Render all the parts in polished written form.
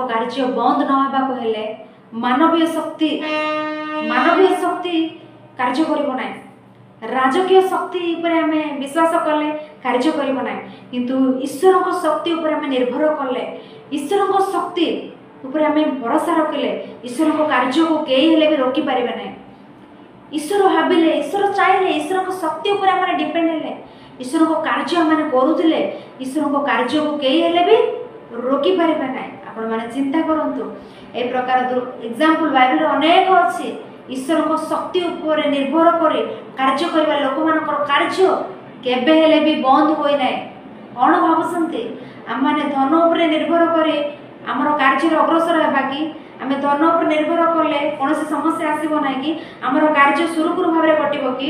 कार्य बंद न होबाको हेले मानवीय शक्ति कार्य करिबो नै। राजकीय शक्ति उपरे आमे विश्वास कले कार्य करिबो नै, किंतु ईश्वर को शक्ति उपरे आमे निर्भर कले, ईश्वर को शक्ति उपरे आमे भरोसा रखिले ईश्वर को कार्य को केही हेले भी रोकी पारिबे नै। ईश्वर भाविले, ईश्वर चाहिले, ईश्वर को शक्ति उपरे आमे डिपेंड हेले ईश्वर को कार्य माने करूथिले ईश्वर को कार्य को केही हेले भी रोकी पारिबे नै। आपण माने चिंता करंतु ए प्रकार एग्जांपल बाइबल अनेक अछि। ईश्वर को शक्ति ऊपर निर्भर करे कार्य करबा लोक मानकर कार्य केबे हेले भी बंद होई नै। कोन भाबसंती हम माने धन ऊपर निर्भर करे हमर कार्य अग्रसर हेबा कि आमे धन ऊपर निर्भर करले कोनोसी समस्या आसीबो नै कि हमर कार्य सुरक्षित भाबरे कटिबो कि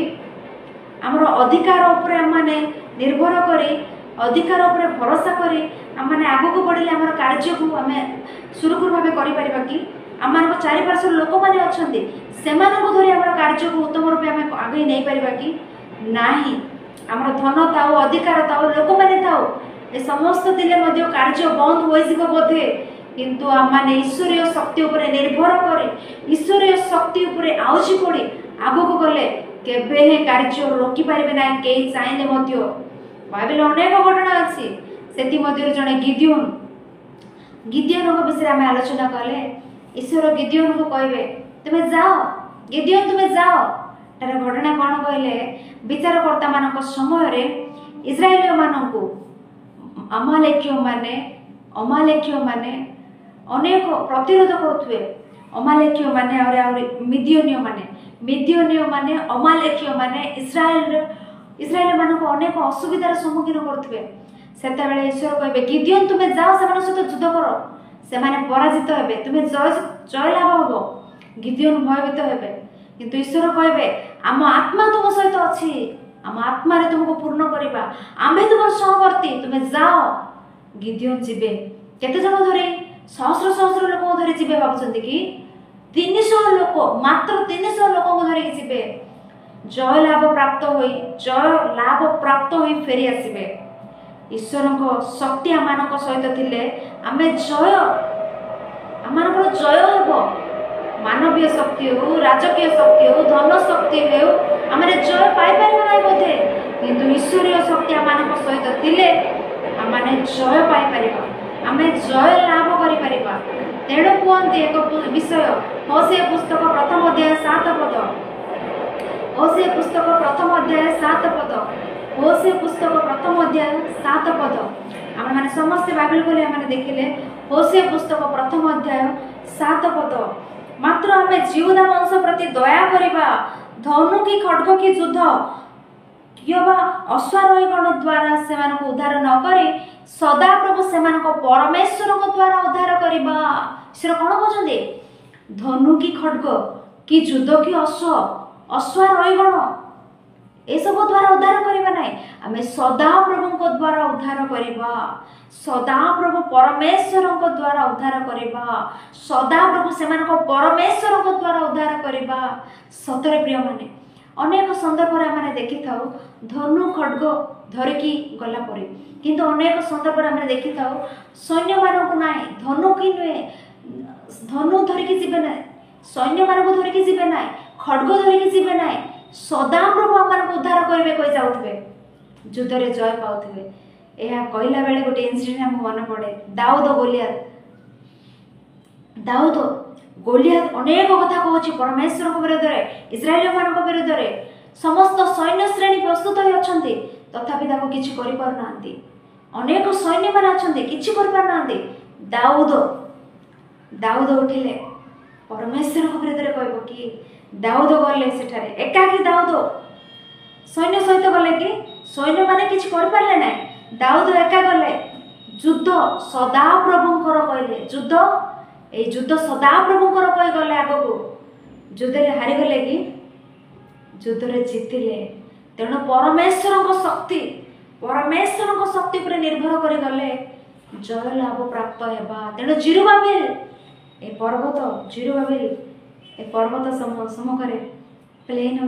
हमर अधिकार ऊपर हम माने निर्भर करे अधिकार ऊपर भरोसा करे हम माने आगु को बढ़िले हमर कार्य को हमें सुरक्षित भाबे करि परिबा कि आमान को चारि पार्श्व लोक माने अछंती सेमान को धरि हमर कार्य को उत्तम रूपे हमें आगे नै परिबा कि नाही। हमर धन ताओ अधिकार ताओ लोक माने ताओ ए समस्त दिले मध्ये कार्य बंद होई जिवो बोधे, किंतु आमाने ईश्वरीय शक्ति ऊपर निर्भर करे ईश्वरीय शक्ति ऊपर आउची पड़ी आगु को गले केबे हे कार्य रोकी पारिबे नै। केही चाहिले मध्ये बाइबल अनेक घटना अछि। सेति मध्ये जने गिदियोन को विषय आमे आलोचना कले ईश्वर गिदियोन को कहबे तुमे जाओ, गिदियोन तुमे जाओ। तार घटना कोन कहले विचारकर्ता मानक समय रे इस्राएलियो मानकु अमालेकियो माने अनेक प्रतिरोध करथुए। अमालेकियो माने और मिदियोनियो माने अमालेकियो माने इस्राएल मानक अनेक असुविधार सम्मुखीन करथुए। सेता बेले ईश्वर कहबे गिदियोन तुमे जाओ सेमान सहित युद्ध करो, सेमाने पराजित हेबे, तुमे जय लाभ हबो। गिदियोन भयभीत हेबे, किंतु ईश्वर कहबे आम आत्मा तुम सहित अछि, आम आत्मा रे तुमको पूर्ण करिबा, आमे तुमर सहवर्ती, तुमे जाओ। गिदियोन जिबे केते जण धरे सहस्र सहस्र लोक धरे जिबे भाबछन्ती कि 300 लोक मात्र 300 लोक धरे जिबे जय लाभ प्राप्त होई फेरी आसीबे। ईश्वर को शक्ति आमानक सहित थिले आमे आमानकर जय हेबो। मानवीय शक्ति हो, राजकीय शक्ति हो, धन शक्ति हो आमे जय पाई परिबा नै बोधे, किंतु ईश्वरीय शक्ति आमानक सहित थिले आमाने जय पाई परिबा, आमे जय लाभ करि परिबा। तेणु कहते एक विषय होशे पुस्तक प्रथम अध्याय 7 पद, होशे पुस्तक प्रथम अध्याय 7 पद, होशे पुस्तक प्रथम अध्याय 7 पद। आम मैंने समस्ते बाइबल खोली आम देखिले होशे पुस्तक प्रथम अध्याय 7 पद। मात्र आम जिहुदा वंश प्रति दया करिबा, धनु की खड्ग की युद्ध किबा अश्वारोहण द्वारा सेमानक उद्धार न करी सदा प्रभु सेमानक परमेश्वर को द्वारा उद्धार करिबा। ईश्वर कोन कहउछन्ते धनु की खड्ग की युद्ध की अश्वारोहण ए सब द्वारा उद्धार करिबा नै, आमे सदा प्रभु को द्वारा उद्धार करिबा, सदा प्रभु परमेश्वर को द्वारा उद्धार करिबा, सदा प्रभु सेमानक परमेश्वर को द्वारा उद्धार करिबा। सतरे प्रिय माने अनेक संदर्भ रे माने देखि थाउ धनु खड्ग धरिकी गला परे, किंतु अनेक संदर्भ रे माने देखि थाउ सैन्य मानक नाय धनु की नुए, धनु धरिकी जिबे नाय, सैन्य मानक धरिकी जिबे नाय, खड्ग धरिकी जिबे नाय, सदा प्रभु आमान उद्धार करेंगे कही जाऊे युद्ध रे जय पाउथे। यह कहला बेले गोटे इनसिडेंट हम मन पड़े दाऊद गोलियात अनेक कथा कहूँ परमेश्वर को विरोध में, इस्राएल मान विरोध में समस्त सैन्य श्रेणी प्रस्तुत हो अच्छे तथापि किसी करना अनेक सैन्य मान अच्छा किसी करना। दाऊद उठिले परमेश्वर को विरोध में कह कि दाऊद गले सेठारे एकाकी दाऊद सैन्य सहित गले कि सैन्य माने किछि कर पारले नै, दाऊद एका गले युद्ध सदा प्रभुंकर कहले युद्ध ए युद्ध सदा प्रभुंकर कह गले आगो को युद्ध रे हारि गले कि युद्ध रे जीतिले। तेणु परमेश्वर को शक्ति पर निर्भर कर गले जय लाभ प्राप्त हेबा। तेणु जिरुबाबिल ए पर्वत सम्मुख प्लेन हो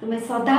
तुम्हें सदा